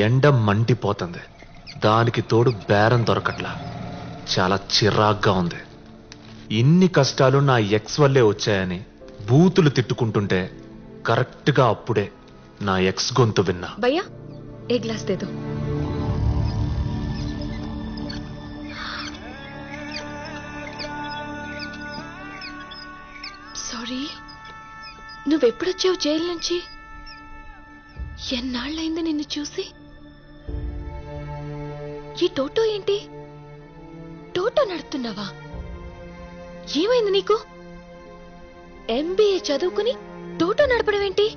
ఎండ మండిపోతుంది. దానికి తోడు బేరం దొరకట్లా. చాలా చిరాగ్గా ఉంది. ఇన్ని కష్టాలు నా ఎక్స్ వల్లే వచ్చాయని బూతులు తిట్టుకుంటుంటే కరెక్ట్గా అప్పుడే నా ఎక్స్ గొంతు విన్నా. భయ్యా ఏ గ్లాస్ దేదో. సారీ, నువ్వెప్పుడొచ్చావు జైలు నుంచి? ఎన్నాళ్ళైంది నిన్ను చూసి? ఈ టోటో ఏంటి? టోటో నడుపుతున్నావా? ఏమైంది నీకు? ఎంబీఏ చదువుకుని టోటో నడపడం ఏంటి?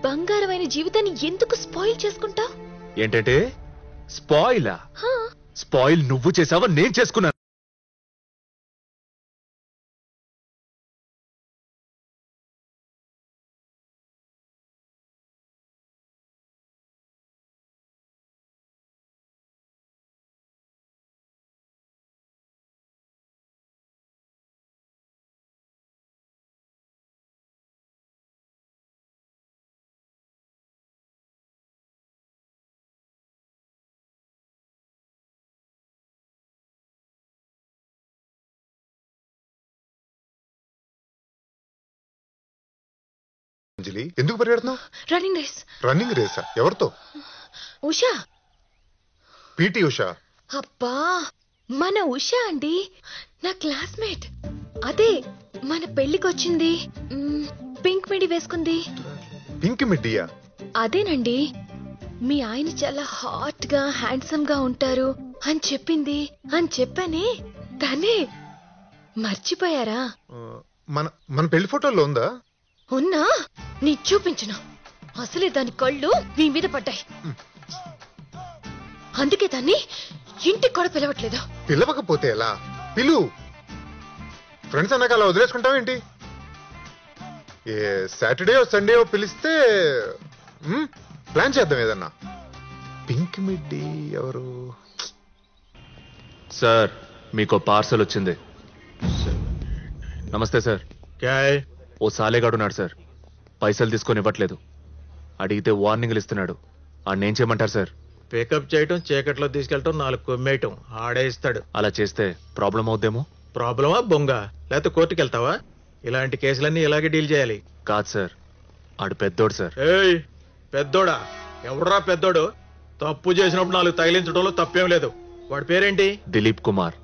బంగారమైన జీవితాన్ని ఎందుకు స్పాయిల్ చేసుకుంటావు? ఏంటంటే స్పాయిలా? స్పాయిల్ నువ్వు చేసావా నేను చేసుకున్నాను? అంజలి, ఎందుకు పరిగెడుతున్నావు? Running race. రన్నింగ్ రేసా? ఎవరితో? ఉషా. పీటీ ఉషా? అబ్బా, మన ఉషా అండి, నా క్లాస్మేట్. అదే మన పెళ్లికొచ్చింది, పింక్ మిడి వేసుకుంది. పింక్ మిడ్డియా? అదేనండి. మీ ఆయన చాలా హాట్ గా హ్యాండ్సమ్ గా ఉంటారు అని చెప్పింది అని చెప్పానే, తనే. మర్చిపోయారా? మన మన పెళ్లి ఫోటోలో ఉందా? ఉన్నా, నీ చూపించను. అసలే దాని కళ్ళు నీ మీద పడ్డాయి. అందుకే దాన్ని ఇంటికి కూడా పిలవట్లేదు. పిలవకపోతే ఎలా? పిలు. ఫ్రెండ్స్ అన్నాక అలా వదిలేసుకుంటావేంటి? ఏ సాటర్డే సండే పిలిస్తే ప్లాన్ చేద్దాం ఏదన్నా. పింక్ మిడ్డి ఎవరు? సార్, మీకు పార్సల్ వచ్చింది. నమస్తే సార్. ఓ సాలేగాడు ఉన్నాడు సార్, పైసలు తీసుకొని ఇవ్వట్లేదు. అడిగితే వార్నింగ్లు ఇస్తున్నాడు. ఆడేం చేయమంటారు సార్? పికప్ చేయటం, చీకట్లో తీసుకెళ్ళటం, 4 కొమ్మేయటం. ఆడే ఇస్తాడు. అలా చేస్తే ప్రాబ్లం అవుద్దేమో. ప్రాబ్లమా బొంగ? లేకపోతే కోర్టుకి వెళ్తావా? ఇలాంటి కేసులన్నీ ఇలాగే డీల్ చేయాలి. కాదు సార్, ఆడు పెద్దోడు సార్. ఏయ్, పెద్దోడా? ఎవడరా పెద్దోడు? తప్పు చేసినప్పుడు 4 తగిలించడంలో తప్పేం లేదు. వాడి పేరేంటి? Dilip Kumar,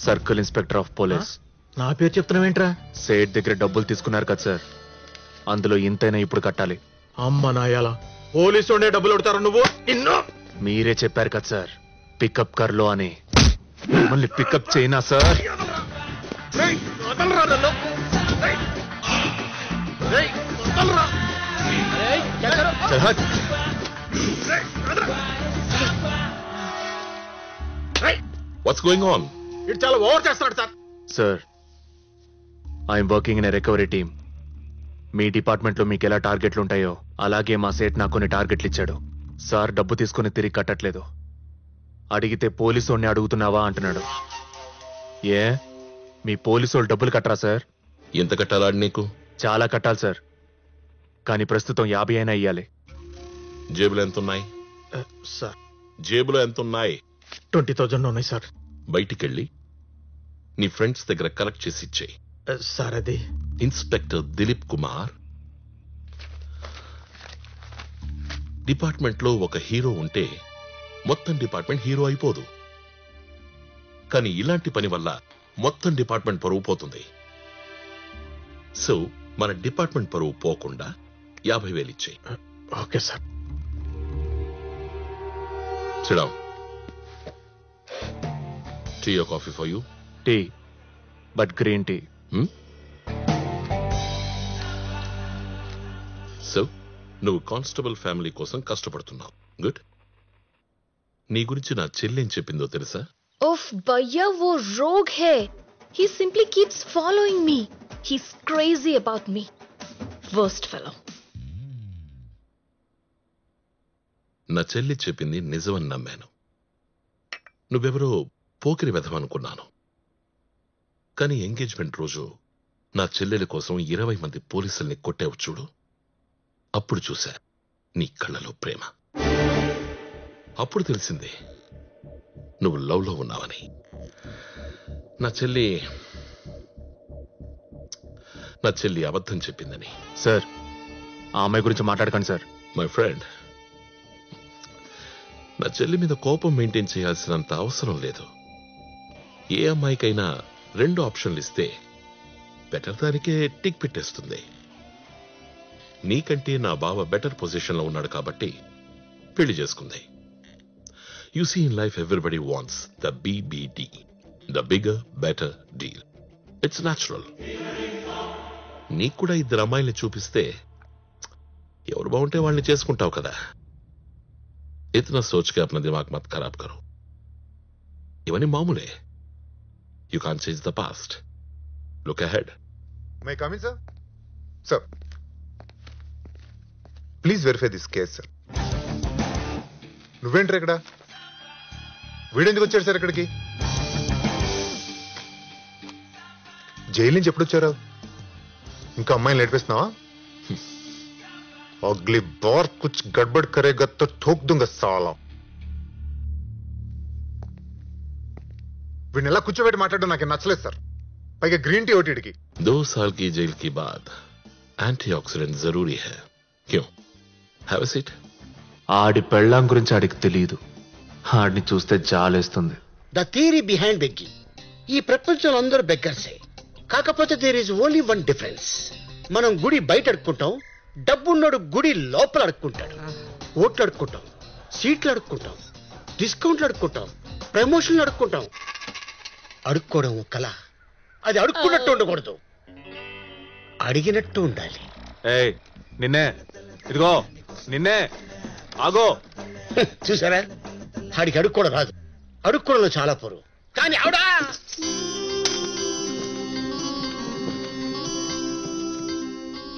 circle inspector of police. నా పేరు చెప్తున్నావేంట్రా? సేట్ దగ్గర డబ్బులు తీసుకున్నారు కదా సార్, అందులో ఇంతైనా ఇప్పుడు కట్టాలి. అమ్మ నాయాల, పోలీసు ఉండే డబ్బులు కొడతారు నువ్వు? ఇన్నో మీరే చెప్పారు కదా సార్, పికప్ కర్లో అని. మళ్ళీ పికప్ చేయనా సార్? What's going on? ఇటు చాలా ఓవర్ చేస్తున్నాడు sir. Sir, I'm working in recovery team. Me department లో మీకు ఎలా టార్గెట్లు ఉంటాయో అలాగే మా సేట్ నాకు కొన్ని టార్గెట్లు ఇచ్చాడు. సార్ డబ్బు తీసుకుని తిరిగి కట్టట్లేదు. అడిగితే పోలీసోడిని అడుగుతున్నావా అంటున్నాడు. ఏ, మీ పోలీసోళ్ళు డబ్బులు కట్టరా సార్? ఎంత కట్టాలాడి నీకు? చాలా కట్టాలి సార్, కానీ ప్రస్తుతం 50 అయినా ఇయ్యాలి. జేబులో ఎంతున్నాయి సార్? జేబులో ఎంతున్నాయి? 20,000 ఉన్నాయి సార్. బయటికెళ్ళి నీ ఫ్రెండ్స్ దగ్గర కలెక్ట్ చేసి ఇచ్చేయి. సార్, అది ఇన్స్పెక్టర్ దిలీప్ కుమార్. డిపార్ట్మెంట్ లో ఒక హీరో ఉంటే మొత్తం డిపార్ట్మెంట్ హీరో అయిపోదు. కానీ ఇలాంటి పని వల్ల మొత్తం డిపార్ట్మెంట్ పరువు పోతుంది. సో మన డిపార్ట్మెంట్ పరువు పోకుండా 50,000 ఇచ్చేయి. Okay sir. Sit down. Tea or coffee for you? Tea, but green tea. So నువ్వు కానిస్టేబుల్ ఫ్యామిలీ కోసం కష్టపడుతున్నావు. గుడ్. నీ గురించి నా చెల్లేం చెప్పిందో తెలుసా? ఓఫ్ భయ్యా, वो रोग है. He simply keeps following me. He's crazy about me. Worst fellow. నా చెల్లి చెప్పింది నిజమని నమ్మాను. నువ్వెవరో పోకిరి వెధవనుకున్నాను. కానీ ఎంగేజ్మెంట్ రోజు నా చెల్లెలి కోసం 20 మంది పోలీసుల్ని కొట్టావు చూడు, అప్పుడు చూశా నీ కళ్ళలో ప్రేమ. అప్పుడు తెలిసింది నువ్వు లవ్ లో ఉన్నావని. నా చెల్లి అబద్ధం చెప్పిందని. సార్ ఆ అమ్మాయి గురించి మాట్లాడకండి సార్. మై ఫ్రెండ్, నా చెల్లి మీద కోపం మెయింటైన్ చేయాల్సినంత అవసరం లేదు. ఏ అమ్మాయికైనా 2 ఆప్షన్లు ఇస్తే బెటర్ దానికే టిక్ పెట్టేస్తుంది. నీకంటే నా బావ బెటర్ పొజిషన్ లో ఉన్నాడు కాబట్టి పెళ్లి చేసుకుంది. You see in life everybody wants the BBD, the bigger better deal. It's natural. నీకు కూడా 2 అమ్మాయిల్ని చూపిస్తే ఎవరు బాగుంటే వాళ్ళని చేసుకుంటావు కదా. ఇతనా సోచ్ కే అప్నా దిమాగ్ మత్ ఖరాబ్ కరో. ఇవన్నీ మామూలే. You can't change the past. Look ahead. My coming sir? Sir please verify this case sir. నువ్వేంటారు ఇక్కడ? వీడెందుకు వచ్చాడు సార్ ఇక్కడికి? జైలు నుంచి ఎప్పుడు వచ్చారా? ఇంకా అమ్మాయిని నేర్పిస్తున్నావా? అగ్లీ బార్ కుచ్ గడ్బడ్ కరేగా తో ఠోక్ దుంగా సాలా. వీడిని ఎలా కూర్చోబెట్టి మాట్లాడడం నాకు నచ్చలేదు సార్. పైగా గ్రీన్ టీ ఓటీడికి. 2 साल की जेल के बाद एंटीऑक्सीडेंट जरूरी है. क्यों? Have a seat. ఆడి పెళ్ళాం గురించి ఆడికి తెలియదు. ఆడిని చూస్తే జాలేస్తుంది. The theory behind begging. ఈ ప్రపంచంలో అందరూ బెగ్గర్సే. కాకపోతే there is only one difference. మనం గుడి బయట అడుక్కుంటాం, డబ్బున్నోడు గుడి లోపల అడుక్కుంటాడు. ఓట్లు అడుక్కుంటాం, సీట్లు అడుక్కుంటాం, డిస్కౌంట్లు అడుక్కుంటాం, ప్రమోషన్లు అడుక్కుంటాం. అడుక్కోవడం ఒక కళ. అది అడుక్కున్నట్టు ఉండకూడదు, అడిగినట్టు ఉండాలి. ఏయ్ నిన్నే, ఇదిగో నిన్నే, ఆగో. చూసారా, ఆడికి అడుక్కోవడం రాదు. అడుక్కోవడంలో చాలా పొరు. కానీ ఆవిడా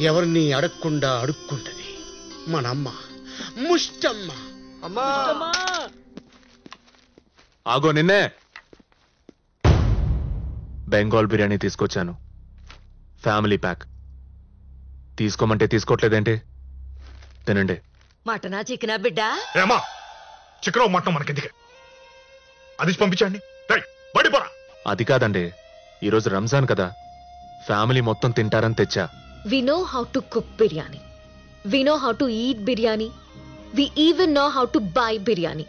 ఎవరిని అడగకుండా అడుక్కుంటది. మన అమ్మ ముష్టమ్మ. ఆగో నిన్నే. బెంగాల్ బిర్యానీ తీసుకొచ్చాను, ఫ్యామిలీ ప్యాక్. తీసుకోమంటే తీసుకోవట్లేదేంటి? తినండి. మటనా చికెనా బిడ్డా? ఏమా చికెన్ మటన్ మనకెందుకే? అది పంపించండి. అది కాదండి, ఈరోజు రంజాన్ కదా, ఫ్యామిలీ మొత్తం తింటారని తెచ్చా. We know how to cook biryani. We know how to eat biryani. We even know how to buy biryani.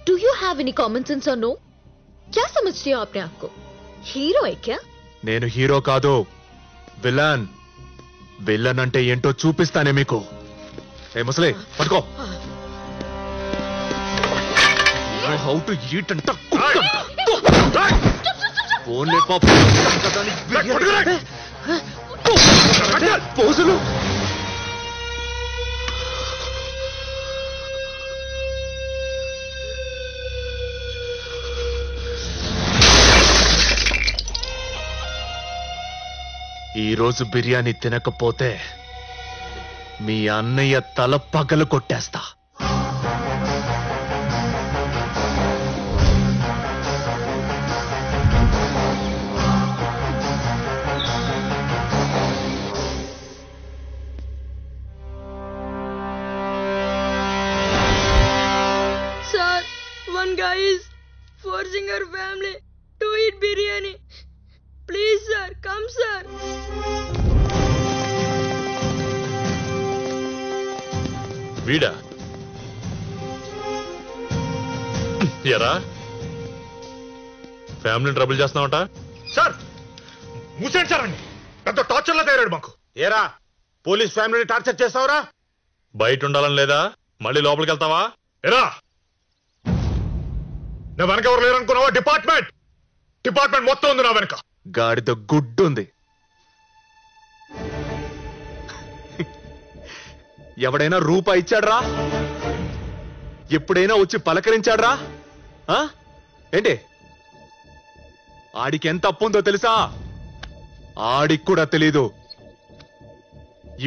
Do you have any common sense or no? क्या समझते हो अपने आप को? हीरो है क्या? నేను హీరో కాదు, విలన్. విలన్ అంటే ఏంటో చూపిస్తానే మీకు. ఏ ముసలి పట్టుకో. హౌ టు ఈట్ అంట ఓన్లీ పోజులు. ఈ రోజు బిర్యానీ తినకపోతే మీ అన్నయ్య తల పగలు కొట్టేస్తా. Sir, one guy is forcing our family to eat biryani. Please, sir, come, sir. వీడా ఎరా ఫ్యామిలీని ట్రబుల్ చేస్తున్నావుట? సార్ మూసేయండి సార్ అండి. పెద్ద టార్చర్ లా తయారాడు మాకు. ఏరా, పోలీస్ ఫ్యామిలీని టార్చర్ చేస్తావురా? బయట ఉండాలని లేదా? మళ్ళీ లోపలికి వెళ్తావా? ఎరా నా వెనక ఎవరు లేరనుకున్నావా? డిపార్ట్మెంట్ మొత్తం ఉంది నా వెనక. గాడిద గుడ్డుంది. ఎవడైనా రూపాయి ఇచ్చాడ్రా? ఎప్పుడైనా వచ్చి పలకరించాడ్రా? ఏంటి? ఆడికి ఎంత అప్పు ఉందో తెలుసా? ఆడికి కూడా తెలీదు.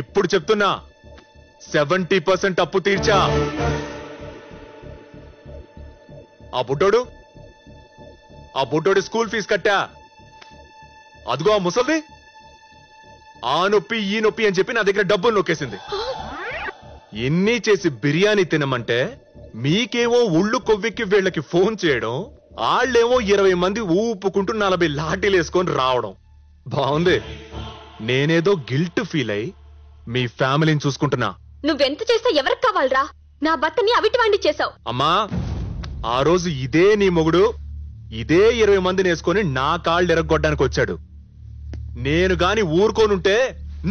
ఇప్పుడు చెప్తున్నా, 70% అప్పు తీర్చా. ఆ బుడ్డోడు స్కూల్ ఫీజు కట్టా. అదిగో ఆ ముసల్ది ఆ నొప్పి ఈ నొప్పి అని చెప్పి నా దగ్గర డబ్బులు నొక్కేసింది. ఎన్ని చేసి బిర్యానీ తినమంటే మీకేమో ఉళ్ళు కొవ్వెక్కి వీళ్ళకి ఫోన్ చేయడం, వాళ్ళేమో 20 మంది ఊపుకుంటూ 40 లాఠీలు వేసుకొని రావడం. బాగుంది. నేనేదో గిల్ట్ ఫీల్ అయి మీ ఫ్యామిలీని చూసుకుంటున్నా. నువ్వెంత చేస్తా ఎవరికి కావాలరా? నా భర్తని అవిటివాణ్ణి చేసావు. అమ్మా, ఆ రోజు ఇదే నీ మొగుడు ఇదే 20 మందిని వేసుకొని నా కాళ్ళు ఎరగొట్టడానికి వచ్చాడు. నేను గాని ఊరుకోనుంటే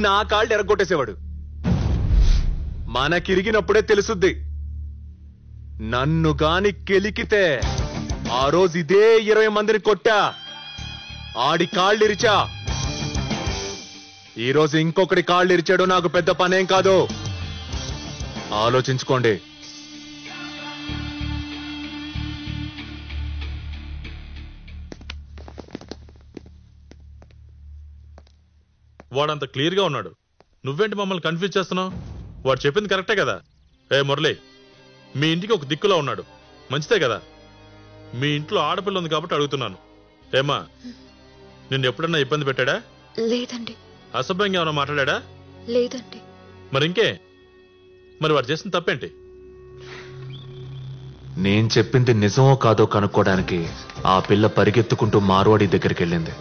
నా కాళ్ళు ఎరగొట్టేసేవాడు. మనకిరిగినప్పుడే తెలుసుద్ది. నన్ను గాని కెలికితే ఆ రోజు ఇదే 20 మందిని కొట్టా, ఆడి కాళ్ళు ఇరిచా. ఈ రోజు ఇంకొకటి కాళ్ళు ఇరిచాడు నాకు పెద్ద పనేం కాదు. ఆలోచించుకోండి. వాడంత క్లియర్ గా ఉన్నాడు, నువ్వేంటి మమ్మల్ని కన్ఫ్యూజ్ చేస్తున్నావు? వాడు చెప్పింది కరెక్టే కదా. ఏ మురళి, మీ ఇంటికి ఒక దిక్కులో ఉన్నాడు, మంచిదే కదా. మీ ఇంట్లో ఆడపిల్ల ఉంది కాబట్టి అడుగుతున్నాను. ఏమా, నిన్ను ఎప్పుడన్నా ఇబ్బంది పెట్టాడా? లేదండి. అసభ్యంగా ఏమైనా మాట్లాడా? లేదండి. మరి ఇంకే, మరి వాడు చేసిన తప్పేంటి? నేను చెప్పింది నిజమో కాదో కనుక్కోవడానికి ఆ పిల్ల పరిగెత్తుకుంటూ మార్వాడి దగ్గరికి వెళ్ళింది.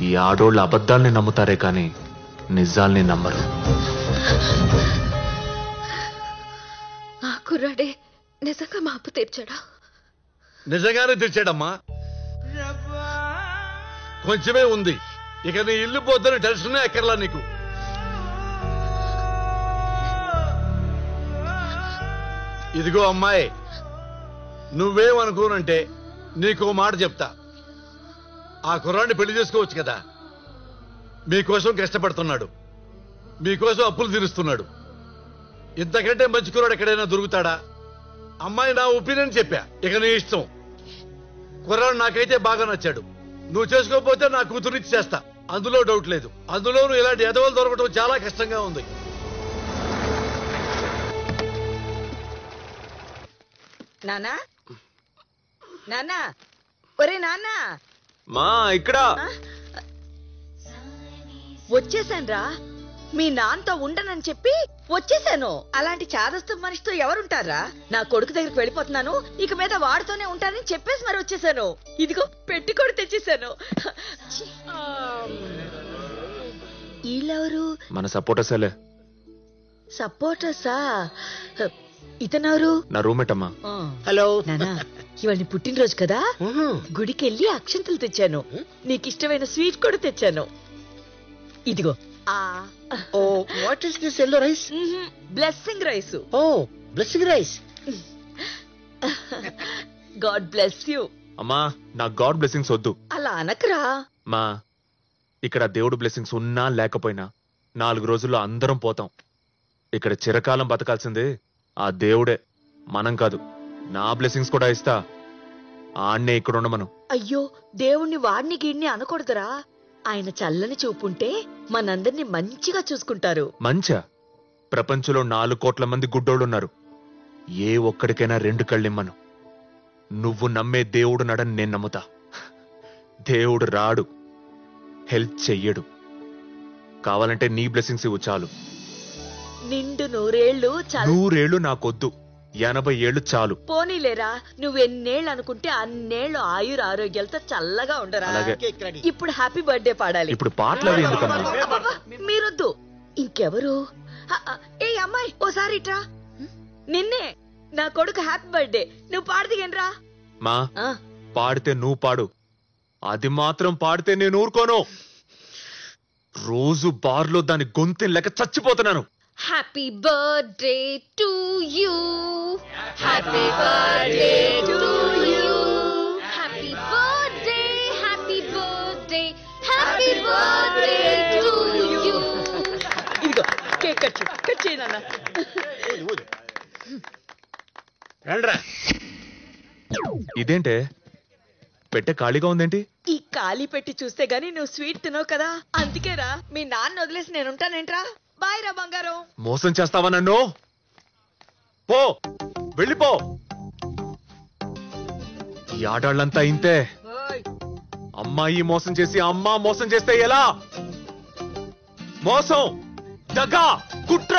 ఈ ఆడోళ్ళు అబద్ధాల్ని నమ్ముతారే కానీ నిజాల్ని నమ్మరు. ఆ కుర్రాడే నిజంగా మా అప్పు తీర్చాడా? నిజంగానే తెచ్చాడమ్మా. కొంచెమే ఉంది, ఇక నీ ఇల్లు పోద్దని టెన్షనే ఎక్కర్లా నీకు. ఇదిగో అమ్మాయి, నువ్వేమనుకోనంటే నీకు మాట చెప్తా. ఆ కుర్రాన్ని పెళ్లి చేసుకోవచ్చు కదా. మీకోసం కష్టపడుతున్నాడు, మీకోసం అప్పులు తీరుస్తున్నాడు. ఇంతకంటే మంచి కుర్రాడు ఎక్కడైనా దొరుకుతాడా? అమ్మాయి నా ఒపీనియన్ చెప్పా, ఇక నీ ఇష్టం. కుర్రాడు నాకైతే బాగా నచ్చాడు. నువ్వు చేసుకోకపోతే నా కూతురిచ్చి చేస్తా, అందులో డౌట్ లేదు. అందులోనూ ఇలాంటి ఎదవలు దొరకడం చాలా కష్టంగా ఉంది. నానా, నానా, ఒరే నాన్నా, మా ఇక్కడ వచ్చేసాన్రా. మీ నాన్నతో ఉండనని చెప్పి వచ్చేసాను. అలాంటి చాదస్తు మనిషితో ఎవరుంటారా? నా కొడుకు దగ్గరికి వెళ్ళిపోతున్నాను, ఇక మీద వాడితోనే ఉంటానని చెప్పేసి మరి వచ్చేసాను. ఇదిగో పెట్టి కూడా తెచ్చేసాను. వీళ్ళెవరు? మన సపోర్టర్సేలే. సపోర్టర్సా? ఇతనెవరు? నా రూమ్మేట్ అమ్మా. హలో నానా, ఇవాళ నీ పుట్టినరోజు కదా, గుడికెళ్ళి అక్షంతలు తెచ్చాను. నీకిష్టమైన స్వీట్ కూడా తెచ్చాను. ఇదిగో. Oh, what is this yellow rice? Blessing rice. Oh, blessing rice. God bless you. అమ్మా, నా గాడ్ బ్లెస్సింగ్స్ వద్దు. అలా అనకరా. మా ఇక్కడ దేవుడు బ్లెస్సింగ్స్ ఉన్నా లేకపోయినా 4 రోజుల్లో అందరం పోతాం. ఇక్కడ చిరకాలం బతకాల్సిందే ఆ దేవుడే, మనం కాదు. నా బ్లెస్సింగ్స్ కూడా ఇస్తా, ఆన్నే ఇక్కడ ఉండమను. అయ్యో, దేవుణ్ణి వాడిని గీడిని అనకూడదురా. ఆయన చల్లని చూపుంటే మనందరినీ మంచిగా చూసుకుంటారు. మంచా? ప్రపంచంలో 4 కోట్ల మంది గుడ్డోళ్ళున్నారు. ఏ ఒక్కడికైనా 2 కళ్ళిమ్మను. నువ్వు నమ్మే దేవుడు నడని నేను నమ్ముతా. దేవుడు రాడు, హెల్ప్ చెయ్యడు. కావాలంటే నీ బ్లెస్సింగ్స్ ఇవ్వు చాలు. నిండు 100 ఏళ్ళు 100 ఏళ్ళు నాకొద్దు, 80 ఏళ్ళు చాలు. పోనీలేరా, నువ్వెన్నేళ్ళు అనుకుంటే అన్నేళ్ళు ఆయుర ఆరోగ్యాలతో చల్లగా ఉండరా. అలాగే. ఇప్పుడు హ్యాపీ బర్త్డే పాడాలి. ఇప్పుడు పాటలు అవి ఎందుకమ్మా? అబ్బబ్బా, మీరొద్దు. ఇంకెవరు? ఏ అమ్మాయి, ఓసారి ఇట్రా. నిన్నే, నా కొడుకు హ్యాపీ బర్త్డే. నువ్వు పాడదిగనరా. మా పాడితే నువ్వు పాడు, అది మాత్రం పాడితే నేను ఊరుకోను. రోజు బార్లో దాని గొంతెని లేక చచ్చిపోతున్నాను. Happy birthday to you, happy birthday to you, happy birthday, happy birthday, happy birthday to you. ఇదిగో కేక్ కట్ చేయి నాన్న. రండ్రా. ఇదేంటే పెట్టె ఖాళీగా ఉందేంటి? ఈ ఖాళీ పెట్టి చూస్తే గానీ నువ్వు స్వీట్ తినవు కదా, అందుకేరా. మీ నాన్న వదిలేసి నేనుంటానేంట్రా. బాయ్ రా బంగారం. మోసం చేస్తావా నన్ను? పో, వెళ్ళిపో. ఈ ఆడాళ్ళంతా ఇంతే. అమ్మాయి మోసం చేసి అమ్మ మోసం చేస్తే ఎలా? మోసం, దగా, కుట్ర.